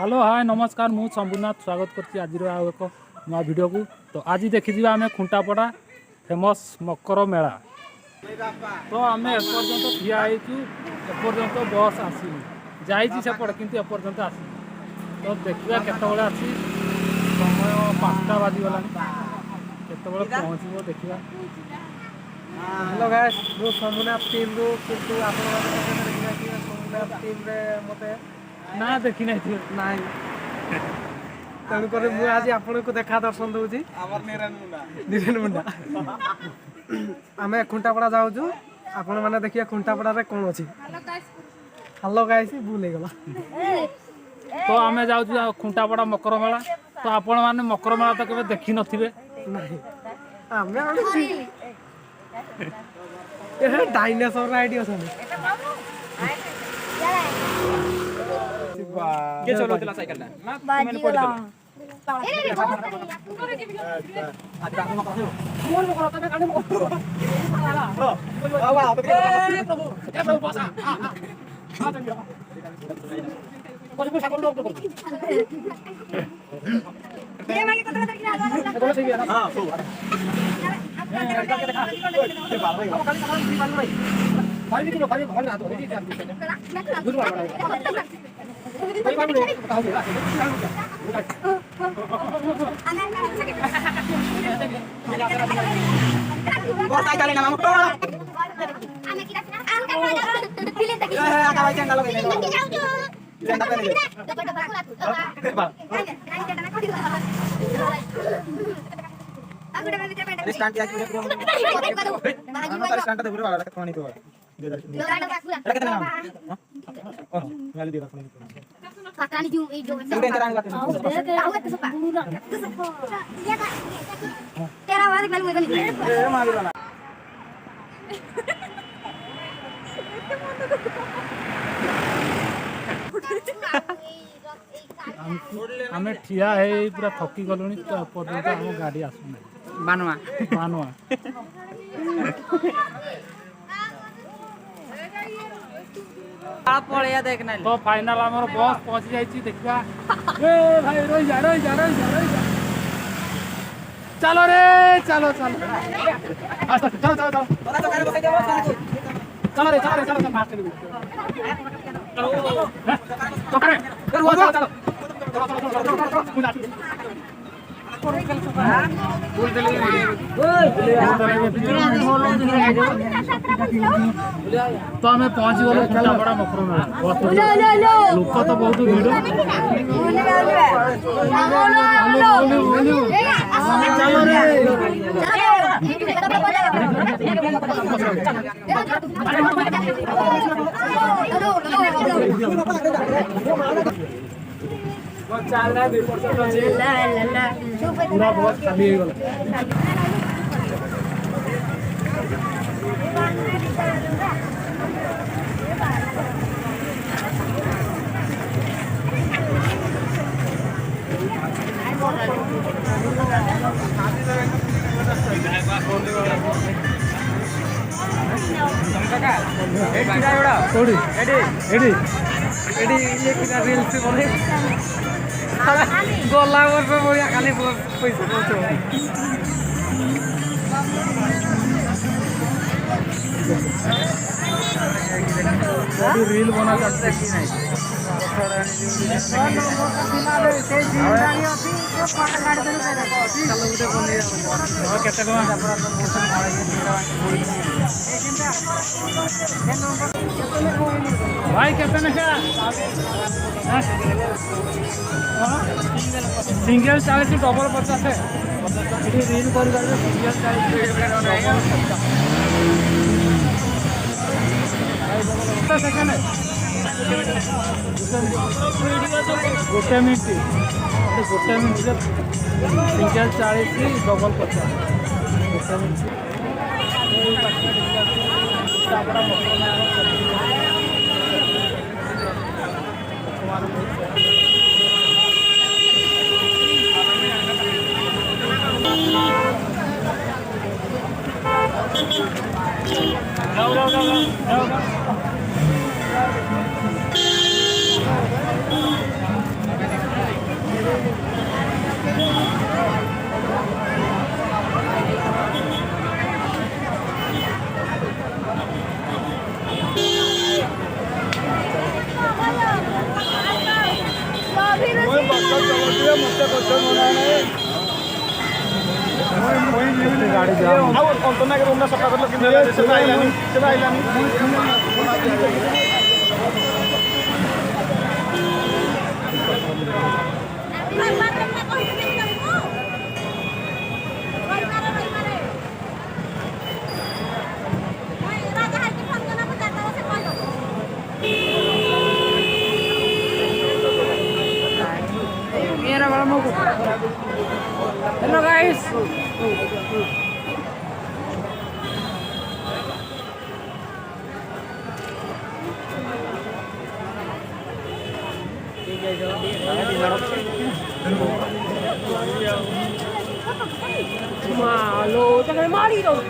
Hello hi नमस्कार मु शंभुनाथ स्वागत करছি आज एक नया वीडियो को। तो आज देखी आम खुंटापड़ा फेमस मकर मेला। तो आम एपर्यंत ठिया एपर्यंत बस आसी जाइए सेपटे कि एपर्यंत आसी। तो देखा केतबले आसी समय 5टा बाजीगला केतबले पहुँचब देखा। हेलो गाइस मु शंभुनाथ टीम रु किंतु आपण शंभुनाथ टीम रे मते ना देखी नहीं नाई तेणुक मु आज आपण को देखा दर्शन दूची निरन मुंडा आमे खुंटापड़ा जाऊँ आपण माने देखिए खुंटापड़ा रे कौन अच्छी। हेलो गाइस भूल गला। तो आम जाऊँ खुंटापड़ा मकर मेला। तो आपण मैंने मकर मेला तो केवे देखी नथिबे नहीं आमे ये डायनासोर राइड अछन के चलौतला साइकिल ना तुमने पड़ी चलो आम ठिया है पूरा थकी गलुनी। तो एपर्यंत आम गाड़ी आसुना बानुआ मानुआ। पड़िया देखना तो फाइनल आम बस पहुंची जाइए देखा। ए भाई रही जा रही जा रही जा रही जा। चलो रे चलो चलो चलो चलो चलो चलो रे चलो रे चलो मार चलो तो करे चलो चलो तो आम पहुंची गलु खुंटापड़ा मकर मेला। लोक तो बहुत भिड़ चलो पूरा बहुत खाली हो गला वर्ष बढ़िया खाली पैसा रील बना सकते कि नहीं। भाई कैसे सिंगल 40 डबल 50 है रील कर सिंगल 40 सेकेंड गोटे मिनट सिंगल 40 डबल 50 गोटे मिनट। गाड़ी जाम hello guys Malo, jangan mari dong.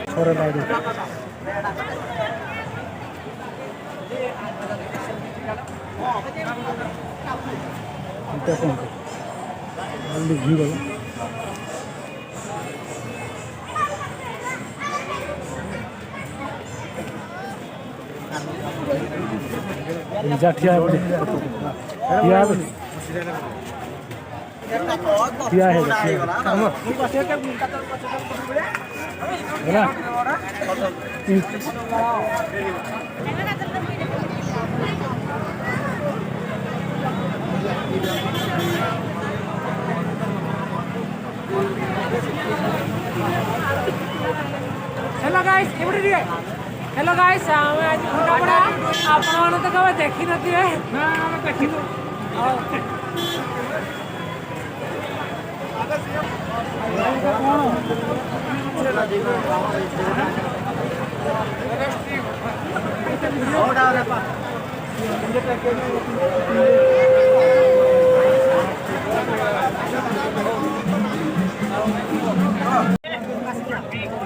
छोरे गाड़ी जल्दी घी गला ठिया है हेलो गाइस एवढे दिए हेलो गाइस ଆମେ ଆଜି ଖୁଣ୍ଟାପଡ଼ା ଆପଣମାନେ ତ କେବେ ଦେଖିନଥିବେ ନା ଆମେ ଦେଖିନୁ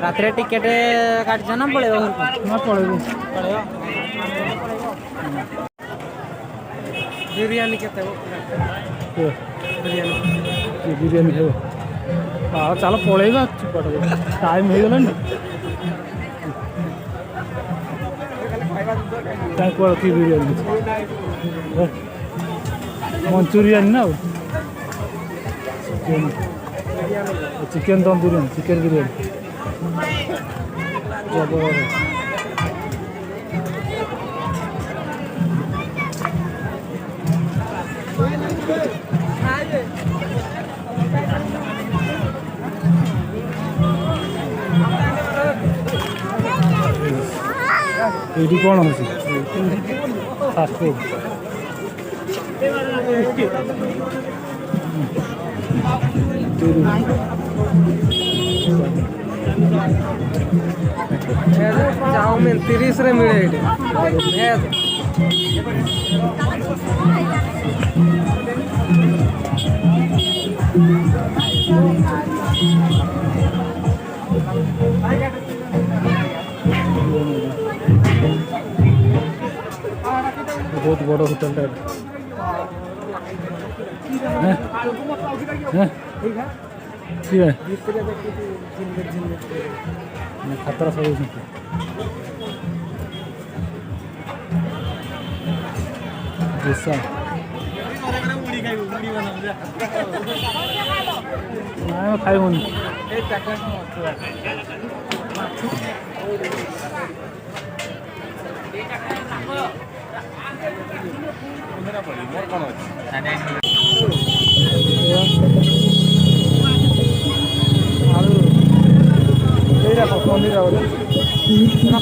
रात्रे टिकेट काटछ ना पळेबो ना पड़ेगा बिरयानी केते हो बिरयानी बिरयानी है हाँ चलो पड़ेगा टाइम हो गला की बिरयानी मंचूरियन ना चिकन दम बिरयानी चिकन बिरयानी जबरदस्त ଏଇଠି କ'ଣ ହେଉଛି ଫାଷ୍ଟ ଫୁଡ୍ चाउमिन 30 रे मिले एटे बहुत बड़ा होटल है खतरा सब खाइबन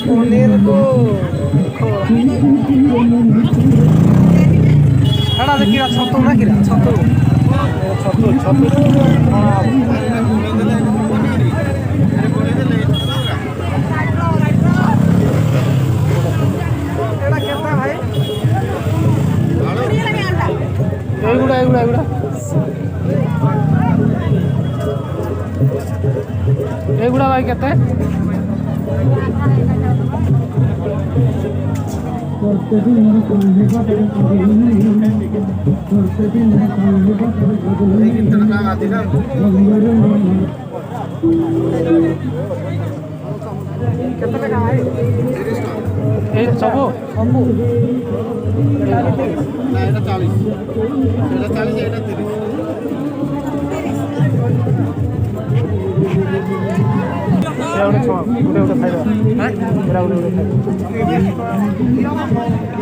पनीर को ହେଟା ଦେଖିରା ଛତୁ ନା କିରା ଛତୁ ଛତୁ ଛତୁ ଏଟା କେତେ ଭାଇ ଏଗୁଡ଼ା ଏଗୁଡ଼ା ଏଗୁଡ଼ା ଏଗୁଡ଼ା ଭାଇ କେତେ କେତେ ଲେଖା ଭାଇ? এই ସବୁ ସବୁ ଏଇଟା ଗୋଟେ ଛଅ ଗୋଟେ ଗୋଟେ ଖାଇବା ଏଇଟା ଗୋଟେ ଗୋଟେ ଖାଇବା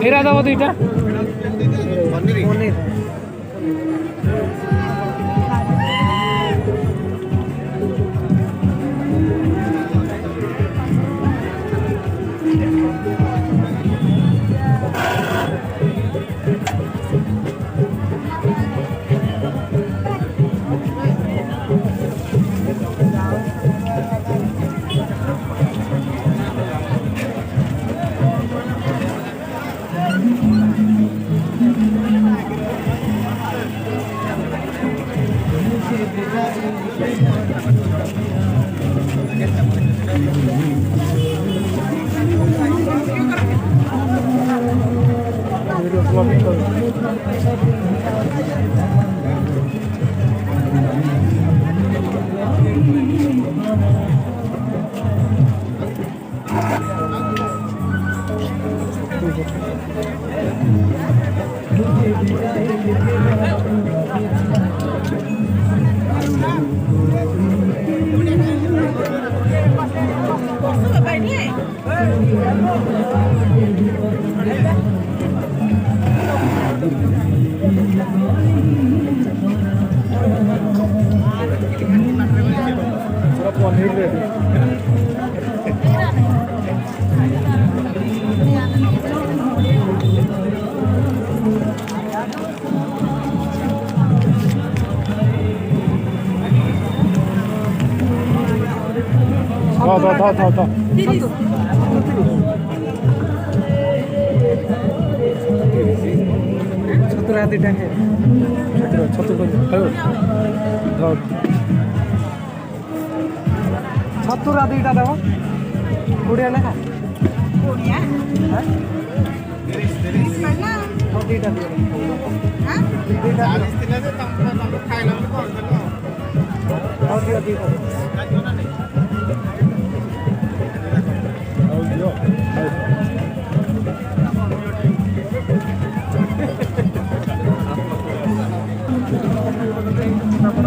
ଏଇଟା ଦେବ ଦୁଇଟା ପନିର ଭିଡ଼ିଓ ବ୍ଲଗିଂ କରୁ ପୁରା ପନିର ରେଡ଼ି ଧ ଛତୁରା ଦୁଇଟା ଖାଇ ଛତୁ ଖାଇବ ଛତୁରା ଦୁଇଟା ଦେବ 20 ଲେଖା ହଉ ଦୁଇଟା ଦିଅ ଦୁଇଟା ହଉ ଦିଅ ଦୁଇଟା ଆଉ ଦିଅ ଆପଣ